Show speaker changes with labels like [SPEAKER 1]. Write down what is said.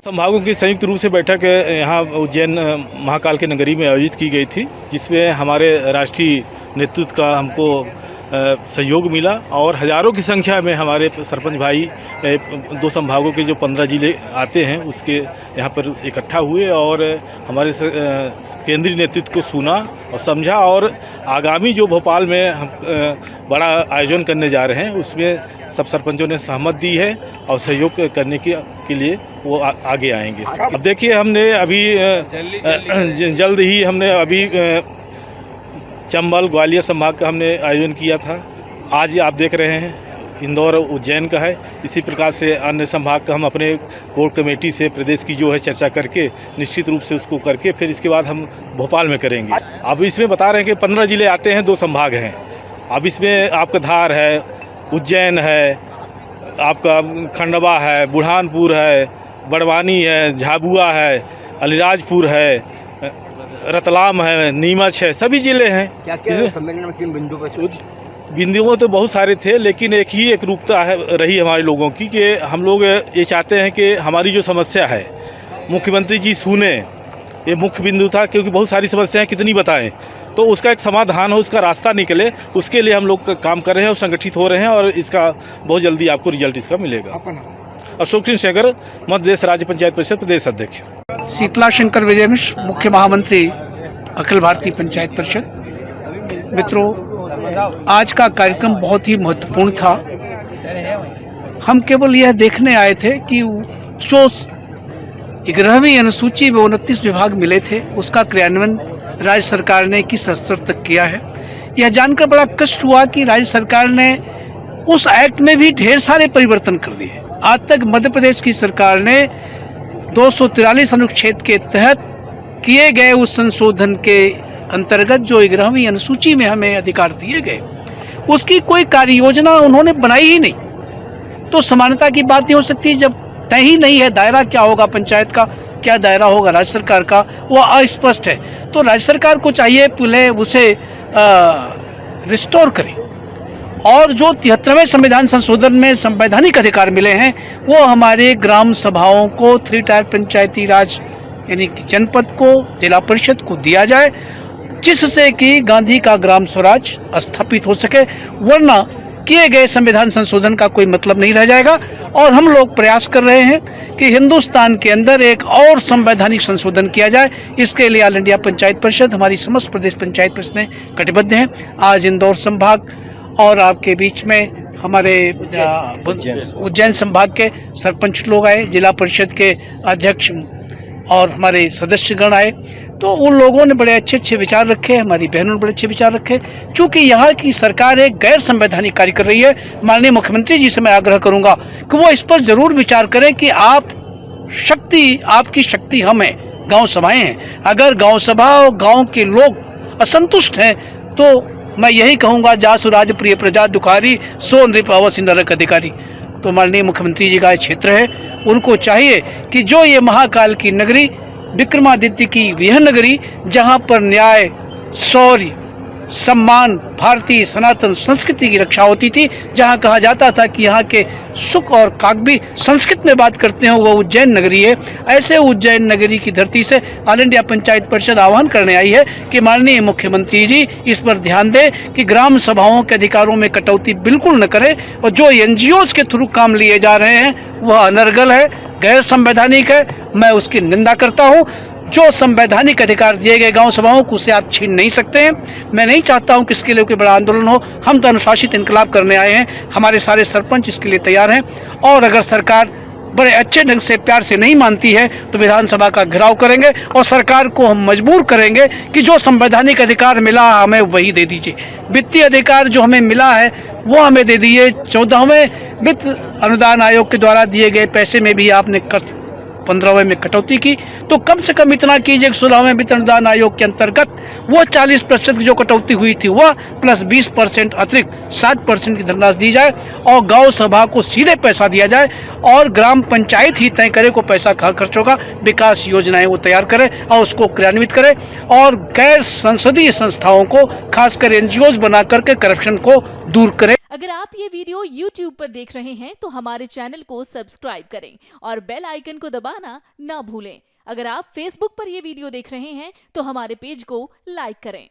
[SPEAKER 1] संभागों की संयुक्त रूप से बैठक यहाँ उज्जैन महाकाल के नगरी में आयोजित की गई थी, जिसमें हमारे राष्ट्रीय नेतृत्व का हमको सहयोग मिला और हज़ारों की संख्या में हमारे सरपंच भाई दो संभागों के जो 15 जिले आते हैं उसके यहाँ पर इकट्ठा हुए और हमारे केंद्रीय नेतृत्व को सुना और समझा और आगामी जो भोपाल में हम बड़ा आयोजन करने जा रहे हैं उसमें सब सरपंचों ने सहमत दी है और सहयोग करने के लिए वो आगे आएंगे। अब देखिए, हमने अभी जल्द ही हमने अभी चंबल ग्वालियर संभाग का हमने आयोजन किया था। आज आप देख रहे हैं इंदौर उज्जैन का है। इसी प्रकार से अन्य संभाग का हम अपने कोर कमेटी से प्रदेश की जो है चर्चा करके निश्चित रूप से उसको करके फिर इसके बाद हम भोपाल में करेंगे। अब इसमें बता रहे हैं कि 15 जिले आते हैं, 2 संभाग हैं। अब इसमें आपका धार है, उज्जैन है, आपका खंडवा है, बुरहानपुर है, बड़वानी है, झाबुआ है, अलीराजपुर है, रतलाम है, नीमच है, सभी जिले हैं।
[SPEAKER 2] क्या सम्मेलन में किन बिंदु पर?
[SPEAKER 1] बिंदुओं तो बहुत सारे थे, लेकिन एक ही एकरूपता रही हमारे लोगों की कि हम लोग ये चाहते हैं कि हमारी जो समस्या है मुख्यमंत्री जी सुने। ये मुख्य बिंदु था, क्योंकि बहुत सारी समस्याएं कितनी बताएं, तो उसका एक समाधान हो, उसका रास्ता निकले, उसके लिए हम लोग काम कर रहे हैं और संगठित हो रहे हैं और इसका बहुत जल्दी आपको रिजल्ट इसका मिलेगा। अशोक सिंह शेखर, मध्य प्रदेश राज्य पंचायत परिषद प्रदेश अध्यक्ष।
[SPEAKER 3] शीतला शंकर विजय मिश्र, मुख्य महामंत्री अखिल भारतीय पंचायत परिषद। मित्रों, आज का कार्यक्रम बहुत ही महत्वपूर्ण था। हम केवल यह देखने आए थे कि जो 11वीं अनुसूची में 29 विभाग मिले थे उसका क्रियान्वयन राज्य सरकार ने किस स्तर तक किया है। यह जानकर बड़ा कष्ट हुआ कि राज्य सरकार ने उस एक्ट में भी ढेर सारे परिवर्तन कर दिए। आज तक मध्य प्रदेश की सरकार ने 243 अनुच्छेद के तहत किए गए उस संशोधन के अंतर्गत जो 11वीं अनुसूची में हमें अधिकार दिए गए उसकी कोई कार्य योजना उन्होंने बनाई ही नहीं। तो समानता की बात नहीं हो सकती जब तय ही नहीं है दायरा क्या होगा पंचायत का, क्या दायरा होगा राज्य सरकार का, वो अस्पष्ट है। तो राज्य सरकार को चाहिए पहले उसे रिस्टोर करे और जो 73वें संविधान संशोधन में संवैधानिक अधिकार मिले हैं वो हमारे ग्राम सभाओं को 3 टायर पंचायती राज यानी कि जनपद को, जिला परिषद को दिया जाए, जिससे कि गांधी का ग्राम स्वराज स्थापित हो सके। वरना किए गए संविधान संशोधन का कोई मतलब नहीं रह जाएगा। और हम लोग प्रयास कर रहे हैं कि हिंदुस्तान के अंदर एक और संवैधानिक संशोधन किया जाए। इसके लिए ऑल इंडिया पंचायत परिषद, हमारी समस्त प्रदेश पंचायत परिषदें कटिबद्ध हैं। आज इंदौर संभाग और आपके बीच में हमारे उज्जैन संभाग के सरपंच लोग आए, जिला परिषद के अध्यक्ष और हमारे सदस्यगण आए। तो उन लोगों ने बड़े अच्छे अच्छे विचार रखे, हमारी बहनों ने बड़े अच्छे विचार रखे। चूँकि यहाँ की सरकार एक गैर संवैधानिक कार्य कर रही है, माननीय मुख्यमंत्री जी से मैं आग्रह करूँगा कि वो इस पर जरूर विचार करें कि आपकी शक्ति हम हैं, गाँव सभाएँ हैं। अगर गाँव सभा और गाँव के लोग असंतुष्ट हैं तो मैं यही कहूँगा, जासु राज प्रिय प्रजा दुखारी, सो नृप अवश्य नरक अधिकारी। तो माननीय मुख्यमंत्री जी का क्षेत्र है, उनको चाहिए कि जो ये महाकाल की नगरी, विक्रमादित्य की यह नगरी जहाँ पर न्याय, शौर्य, सम्मान, भारतीय सनातन संस्कृति की रक्षा होती थी, जहाँ कहा जाता था कि यहाँ के सुख और काव्य संस्कृत में बात करते हैं, वो उज्जैन नगरी है। ऐसे उज्जैन नगरी की धरती से ऑल इंडिया पंचायत परिषद आह्वान करने आई है कि माननीय मुख्यमंत्री जी इस पर ध्यान दें कि ग्राम सभाओं के अधिकारों में कटौती बिल्कुल न करें और जो NGOs के थ्रू काम लिए जा रहे हैं वह अनर्गल है, गैर संवैधानिक है। मैं उसकी निंदा करता हूँ। जो संवैधानिक अधिकार दिए गए गांव सभाओं को उसे आप छीन नहीं सकते हैं। मैं नहीं चाहता हूं कि इसके लिए कोई बड़ा आंदोलन हो। हम तो अनुशासित इनकलाब करने आए हैं, हमारे सारे सरपंच इसके लिए तैयार हैं। और अगर सरकार बड़े अच्छे ढंग से प्यार से नहीं मानती है तो विधानसभा का घेराव करेंगे और सरकार को हम मजबूर करेंगे कि जो संवैधानिक अधिकार मिला हमें वही दे दीजिए। वित्तीय अधिकार जो हमें मिला है वो हमें दे दीजिए। 14वें वित्त अनुदान आयोग के द्वारा दिए गए पैसे में भी आपने 15वें में कटौती की, तो कम से कम इतना कीजिए कि 16वें वित्त अनुदान आयोग के अंतर्गत वो 40% की जो कटौती हुई थी वह प्लस 20% अतिरिक्त 60% की धनराशि दी जाए और गांव सभा को सीधे पैसा दिया जाए और ग्राम पंचायत ही तय करे को पैसा कहाँ खर्च होगा। विकास योजनाएं वो तैयार करे और उसको क्रियान्वित करे और गैर संसदीय संस्थाओं को खासकर NGOs बना करके करप्शन को दूर करे।
[SPEAKER 4] अगर आप ये वीडियो YouTube पर देख रहे हैं तो हमारे चैनल को सब्सक्राइब करें और बेल आइकन को दबाना ना भूलें। अगर आप Facebook पर ये वीडियो देख रहे हैं तो हमारे पेज को लाइक करें।